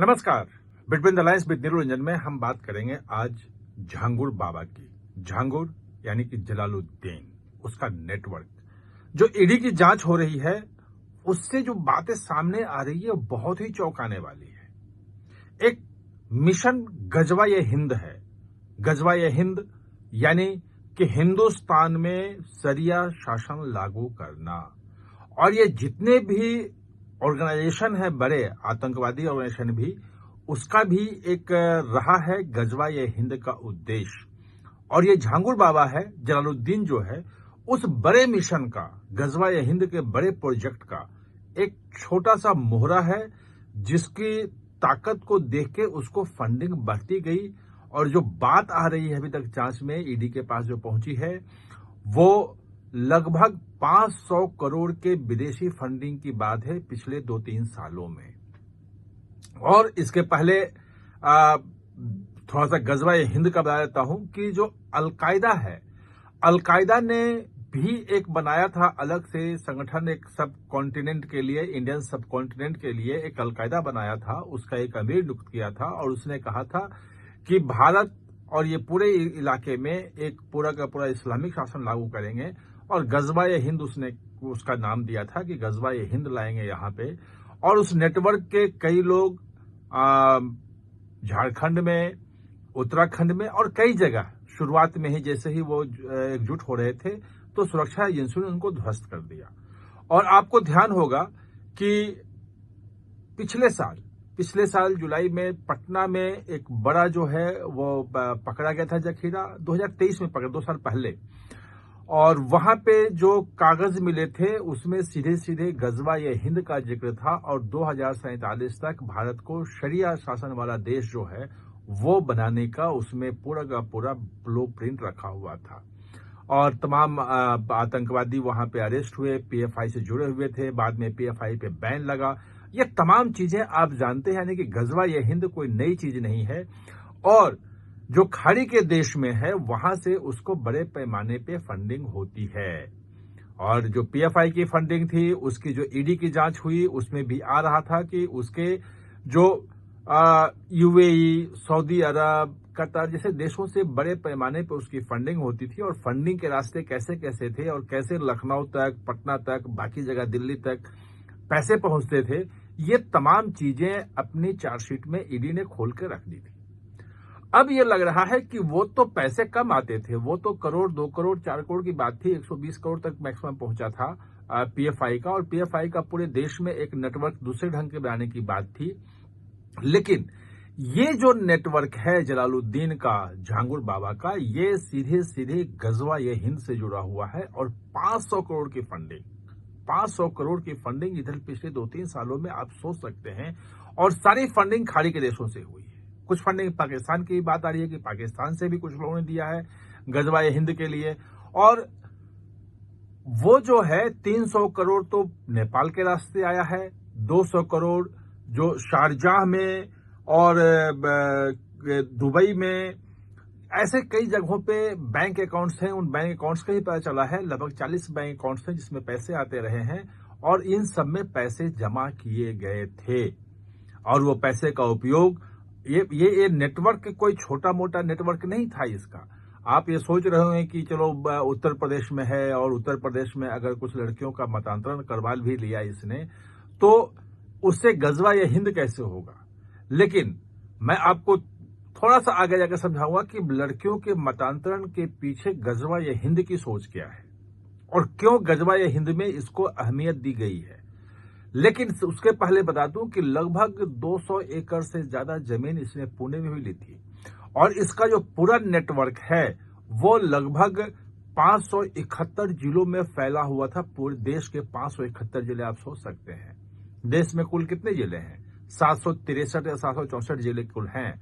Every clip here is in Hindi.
नमस्कार। Between the lines with Niranjan में हम बात करेंगे आज झांगुर बाबा की। झांगुर यानी कि जलालुद्दीन, उसका नेटवर्क। जो ईडी की जांच हो रही है उससे जो बातें सामने आ रही है बहुत ही चौंकाने वाली है। एक मिशन गजवा-ए हिंद है। गजवा-ए हिंद यानी कि हिंदुस्तान में शरिया शासन लागू करना। और ये जितने भी ऑर्गेनाइजेशन है, बड़े आतंकवादी ऑर्गेनाइजेशन भी, उसका भी एक रहा है गजवा-ए हिंद का उद्देश्य। और ये झांगुर बाबा है, जलालुद्दीन जो है, उस बड़े मिशन का, गजवा-ए हिंद के बड़े प्रोजेक्ट का एक छोटा सा मोहरा है, जिसकी ताकत को देख के उसको फंडिंग बढ़ती गई। और जो बात आ रही है अभी तक जांच में ईडी के पास जो पहुंची है, वो लगभग 500 करोड़ के विदेशी फंडिंग की बात है पिछले 2-3 सालों में। और इसके पहले थोड़ा सा गजवा-ए हिंद का बता देता हूं कि जो अलकायदा है, अलकायदा ने भी एक बनाया था अलग से संगठन, एक सब कॉन्टिनेंट के लिए, इंडियन सब कॉन्टिनेंट के लिए एक अलकायदा बनाया था। उसका एक अमीर नियुक्त किया था और उसने कहा था कि भारत और ये पूरे इलाके में एक पूरा का पूरा इस्लामिक शासन लागू करेंगे। और गजवा-ए हिंद उसने उसका नाम दिया था कि गजवा-ए हिंद लाएंगे यहाँ पे। और उस नेटवर्क के कई लोग झारखंड में, उत्तराखंड में और कई जगह शुरुआत में ही जैसे ही वो एकजुट हो रहे थे तो सुरक्षा एजेंसियों ने उनको ध्वस्त कर दिया। और आपको ध्यान होगा कि पिछले साल जुलाई में पटना में एक बड़ा जो है वो पकड़ा गया था जखीरा, 2023 में पकड़ा, 2 साल पहले। और वहां पे जो कागज मिले थे उसमें सीधे सीधे गजवा-ए हिंद का जिक्र था। और 2047 तक भारत को शरिया शासन वाला देश जो है वो बनाने का उसमें पूरा का पूरा ब्लूप्रिंट रखा हुआ था। और तमाम आतंकवादी वहां पे अरेस्ट हुए, पीएफआई से जुड़े हुए थे, बाद में पीएफआई पे बैन लगा। ये तमाम चीजें आप जानते हैं, यानी कि गजवा-ए हिंद कोई नई चीज नहीं है। और जो खाड़ी के देश में है वहां से उसको बड़े पैमाने पे फंडिंग होती है। और जो पीएफआई की फंडिंग थी उसकी जो ईडी की जांच हुई उसमें भी आ रहा था कि उसके जो यूएई, सऊदी अरब, कतर जैसे देशों से बड़े पैमाने पर उसकी फंडिंग होती थी। और फंडिंग के रास्ते कैसे कैसे थे और कैसे लखनऊ तक, पटना तक, बाकी जगह दिल्ली तक पैसे पहुंचते थे, ये तमाम चीजें अपनी चार्जशीट में ईडी ने खोल के रख दी थी। अब ये लग रहा है कि वो तो पैसे कम आते थे, वो तो करोड़, 2 करोड़, 4 करोड़ की बात थी, 120 करोड़ तक मैक्सिमम पहुंचा था पीएफआई का। और पीएफआई का पूरे देश में एक नेटवर्क दूसरे ढंग के बनाने की बात थी। लेकिन ये जो नेटवर्क है जलालुद्दीन का, झांगुर बाबा का, ये सीधे सीधे गजवा-ए हिंद से जुड़ा हुआ है। और 500 करोड़ की फंडिंग, 500 करोड़ की फंडिंग इधर पिछले 2-3 सालों में आप सोच सकते हैं। और सारी फंडिंग खाड़ी के देशों से हुई है। कुछ फंडिंग पाकिस्तान की बात आ रही है कि पाकिस्तान से भी कुछ लोगों ने दिया है गजवा-ए हिंद के लिए। और वो जो है 300 करोड़ तो नेपाल के रास्ते आया है, 200 करोड़ जो शारजाह में और दुबई में, ऐसे कई जगहों पे बैंक अकाउंट्स हैं। उन बैंक अकाउंट्स का ही पता चला है, लगभग 40 बैंक अकाउंट्स हैं जिसमें पैसे आते रहे हैं। और इन सब में पैसे जमा किए गए थे। और वो पैसे का उपयोग, ये नेटवर्क कोई छोटा मोटा नेटवर्क नहीं था इसका। आप ये सोच रहे हैं कि चलो उत्तर प्रदेश में है और उत्तर प्रदेश में अगर कुछ लड़कियों का मतांतरण करवा भी लिया इसने तो उससे गजवा-ए हिंद कैसे होगा। लेकिन मैं आपको थोड़ा सा आगे जाकर समझाऊंगा कि लड़कियों के मतांतरण के पीछे गजवा-ए हिंद की सोच क्या है और क्यों गजवा-ए हिंद में इसको अहमियत दी गई है। लेकिन उसके पहले बता दूं कि लगभग 200 एकड़ से ज्यादा जमीन इसने पुणे में भी ली थी। और इसका जो पूरा नेटवर्क है वो लगभग 571 जिलों में फैला हुआ था। पूरे देश के 571 जिले आप सोच सकते हैं। देश में कुल कितने जिले हैं? 763 या 764 जिले कुल हैं।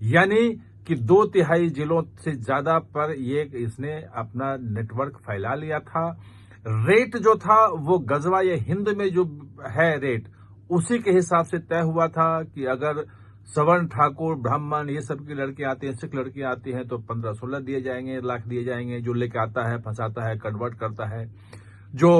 यानी कि 2/3 जिलों से ज्यादा पर ये इसने अपना नेटवर्क फैला लिया था। रेट जो था वो गजवा-ए हिंद में जो है रेट, उसी के हिसाब से तय हुआ था कि अगर सवर्ण, ठाकुर, ब्राह्मण ये सब की लड़कियां आती हैं, सिख लड़कियां आती हैं तो 15-16 दिए जाएंगे, लाख दिए जाएंगे। जो लेके आता है, फंसाता है, कन्वर्ट करता है, जो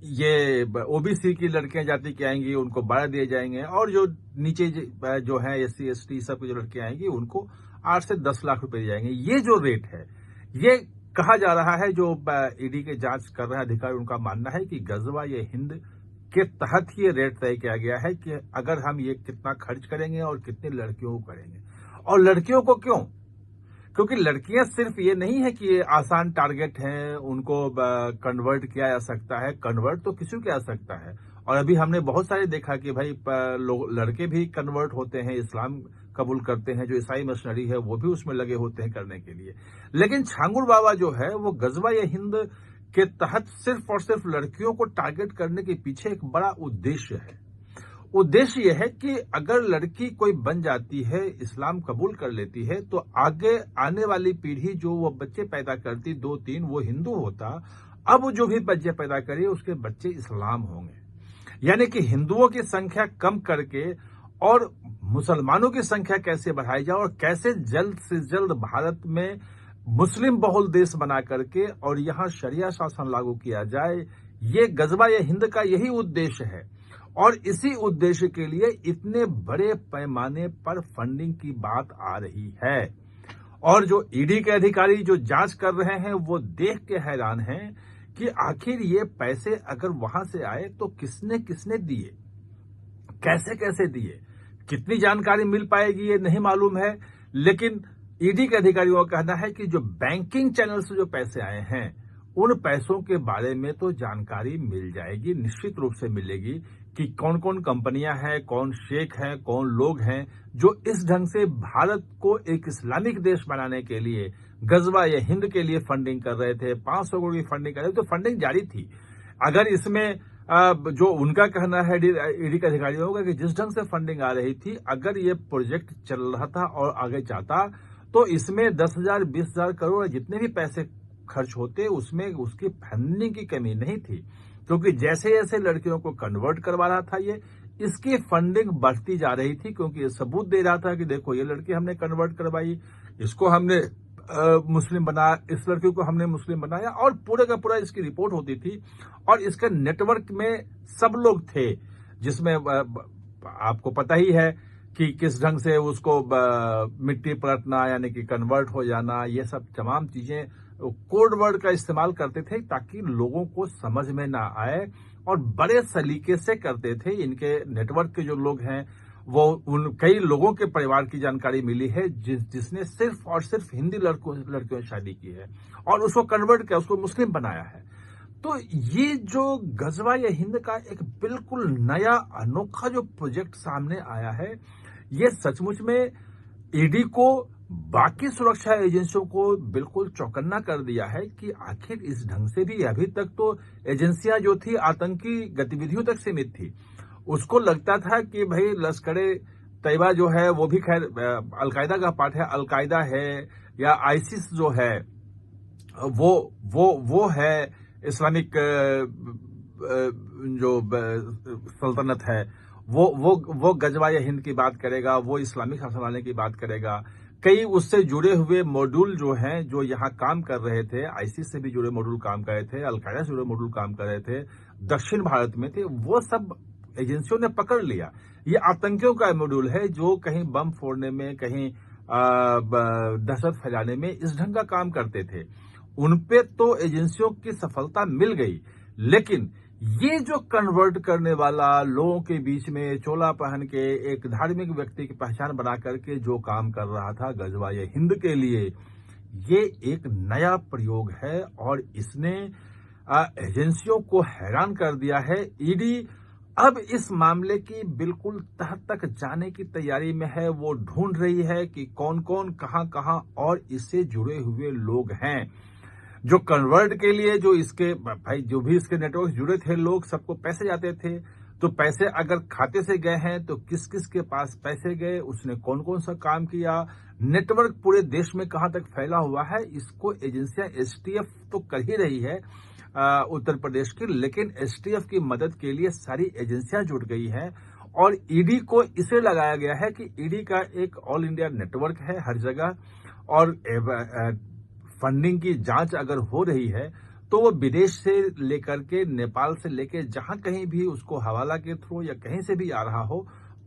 ये ओबीसी की लड़कियां जाति की आएंगी उनको 12 दिए जाएंगे, और जो नीचे जो है एससी एसटी सब की जो लड़कियां आएंगी उनको 8 से 10 लाख रुपए दिए जाएंगे। ये जो रेट है, ये कहा जा रहा है, जो ईडी के जांच कर रहे हैं अधिकारी उनका मानना है कि गजवा ये हिंद के तहत ये रेट तय किया गया है कि अगर हम ये कितना खर्च करेंगे और कितनी लड़कियों को करेंगे। और लड़कियों को क्यों? क्योंकि लड़कियां सिर्फ ये नहीं है कि ये आसान टारगेट हैं, उनको कन्वर्ट किया जा सकता है। कन्वर्ट तो किसी को किया जा सकता है, और अभी हमने बहुत सारे देखा कि भाई लड़के भी कन्वर्ट होते हैं, इस्लाम कबूल करते हैं, जो ईसाई मिशनरी है वो भी उसमें लगे होते हैं करने के लिए। लेकिन छांगुर बाबा जो है वो गजवा ये हिंद के तहत सिर्फ और सिर्फ लड़कियों को टारगेट करने के पीछे एक बड़ा उद्देश्य है। उद्देश्य यह है कि अगर लड़की कोई बन जाती है, इस्लाम कबूल कर लेती है, तो आगे आने वाली पीढ़ी जो वो बच्चे पैदा करती 2-3 वो हिंदू होता, अब जो भी बच्चे पैदा करे उसके बच्चे इस्लाम होंगे। यानी कि हिंदुओं की संख्या कम करके और मुसलमानों की संख्या कैसे बढ़ाई जाए और कैसे जल्द से जल्द भारत में मुस्लिम बहुल देश बना करके और यहां शरिया शासन लागू किया जाए, ये गजवा ये हिंद का यही उद्देश्य है। और इसी उद्देश्य के लिए इतने बड़े पैमाने पर फंडिंग की बात आ रही है। और जो ईडी के अधिकारी जो जांच कर रहे हैं वो देख के हैरान हैं कि आखिर ये पैसे अगर वहां से आए तो किसने किसने दिए, कैसे कैसे दिए, कितनी जानकारी मिल पाएगी ये नहीं मालूम है। लेकिन ईडी के अधिकारियों का कहना है कि जो बैंकिंग चैनल से जो पैसे आए हैं उन पैसों के बारे में तो जानकारी मिल जाएगी, निश्चित रूप से मिलेगी कि कौन कौन कंपनियां हैं, कौन शेख हैं, कौन लोग हैं जो इस ढंग से भारत को एक इस्लामिक देश बनाने के लिए गजवा या हिंद के लिए फंडिंग कर रहे थे। 500 करोड़ की फंडिंग कर रहे थे, तो फंडिंग जारी थी। अगर इसमें जो उनका कहना है ईडी के अधिकारियों का कि जिस ढंग से फंडिंग आ रही थी, अगर ये प्रोजेक्ट चल रहा था और आगे जाता तो इसमें 10,000 20,000 करोड़ जितने भी पैसे खर्च होते उसमें उसकी फंडिंग की कमी नहीं थी, क्योंकि जैसे जैसे लड़कियों को कन्वर्ट करवा रहा था ये, इसकी फंडिंग बढ़ती जा रही थी, क्योंकि ये सबूत दे रहा था कि देखो ये लड़की हमने कन्वर्ट करवाई, इसको हमने मुस्लिम बनाया, इस लड़की को हमने मुस्लिम बनाया, और पूरे का पूरा इसकी रिपोर्ट होती थी। और इसके नेटवर्क में सब लोग थे, जिसमें आपको पता ही है कि किस ढंग से उसको मिट्टी पलटना यानी कि कन्वर्ट हो जाना, ये सब तमाम चीजें कोड वर्ड का इस्तेमाल करते थे ताकि लोगों को समझ में ना आए, और बड़े सलीके से करते थे। इनके नेटवर्क के जो लोग हैं वो उन कई लोगों के परिवार की जानकारी मिली है जिसने सिर्फ और सिर्फ हिंदी लड़कियों से शादी की है और उसको कन्वर्ट किया, उसको मुस्लिम बनाया है। तो ये जो गजवा या हिंद का एक बिल्कुल नया अनोखा जो प्रोजेक्ट सामने आया है, ये सचमुच में ईडी को बाकी सुरक्षा एजेंसियों को बिल्कुल चौकन्ना कर दिया है कि आखिर इस ढंग से भी अभी तक तो एजेंसियां जो थी आतंकी गतिविधियों तक सीमित थी। उसको लगता था कि भाई लश्करे तैयबा जो है वो भी खैर अलकायदा का पार्ट है, अलकायदा है या आईसिस जो है वो है इस्लामिक जो सल्तनत है, वो गजवा या हिंद की बात करेगा, वो इस्लामिक शासन लाने की बात करेगा। कई उससे जुड़े हुए मॉड्यूल जो हैं जो यहाँ काम कर रहे थे, आईसिस से भी जुड़े मॉड्यूल काम कर रहे थे, अलकायदा से जुड़े मॉड्यूल काम कर रहे थे, दक्षिण भारत में थे, वो सब एजेंसियों ने पकड़ लिया। ये आतंकियों का मॉड्यूल है जो कहीं बम फोड़ने में, कहीं दहशत फैलाने में इस ढंग का काम करते थे। उनपे तो एजेंसियों की सफलता मिल गई, लेकिन ये जो कन्वर्ट करने वाला लोगों के बीच में चोला पहन के एक धार्मिक व्यक्ति की पहचान बना करके जो काम कर रहा था गजवा ये हिंद के लिए, ये एक नया प्रयोग है और इसने एजेंसियों को हैरान कर दिया है। ईडी अब इस मामले की बिल्कुल तह तक जाने की तैयारी में है। वो ढूंढ रही है कि कौन कौन कहां और इससे जुड़े हुए लोग हैं जो कन्वर्ट के लिए, जो इसके भाई जो भी इसके नेटवर्क जुड़े थे लोग, सबको पैसे जाते थे। तो पैसे अगर खाते से गए हैं तो किस किस के पास पैसे गए, उसने कौन कौन सा काम किया, नेटवर्क पूरे देश में कहां तक फैला हुआ है, इसको एजेंसियां एसटीएफ तो कर ही रही है उत्तर प्रदेश की, लेकिन एसटीएफ की मदद के लिए सारी एजेंसियां जुट गई हैं और ईडी को इसे लगाया गया है कि ईडी का एक ऑल इंडिया नेटवर्क है हर जगह, और फंडिंग की जांच अगर हो रही है तो वो विदेश से लेकर के, नेपाल से लेके जहां कहीं भी उसको हवाला के थ्रू या कहीं से भी आ रहा हो,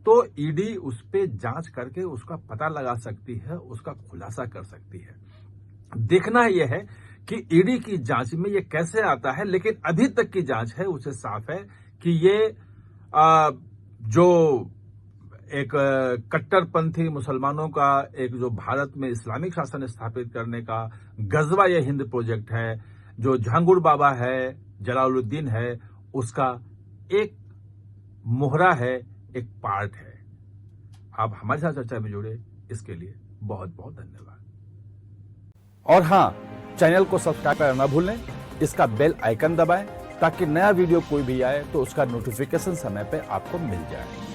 तो ईडी उस पे जांच करके उसका पता लगा सकती है, उसका खुलासा कर सकती है। देखना यह है कि ईडी की जांच में ये कैसे आता है, लेकिन अभी तक की जांच है उसे साफ है कि ये जो एक कट्टरपंथी मुसलमानों का एक जो भारत में इस्लामिक शासन स्थापित करने का गजवा ये हिंद प्रोजेक्ट है, जो झांगुर बाबा है, जलालुद्दीन है, उसका एक मोहरा है, एक पार्ट है। आप हमारे साथ चर्चा में जुड़े, इसके लिए बहुत बहुत धन्यवाद। और हां, चैनल को सब्सक्राइब करना ना भूलें, इसका बेल आइकन दबाएं ताकि नया वीडियो कोई भी आए तो उसका नोटिफिकेशन समय पे आपको मिल जाए।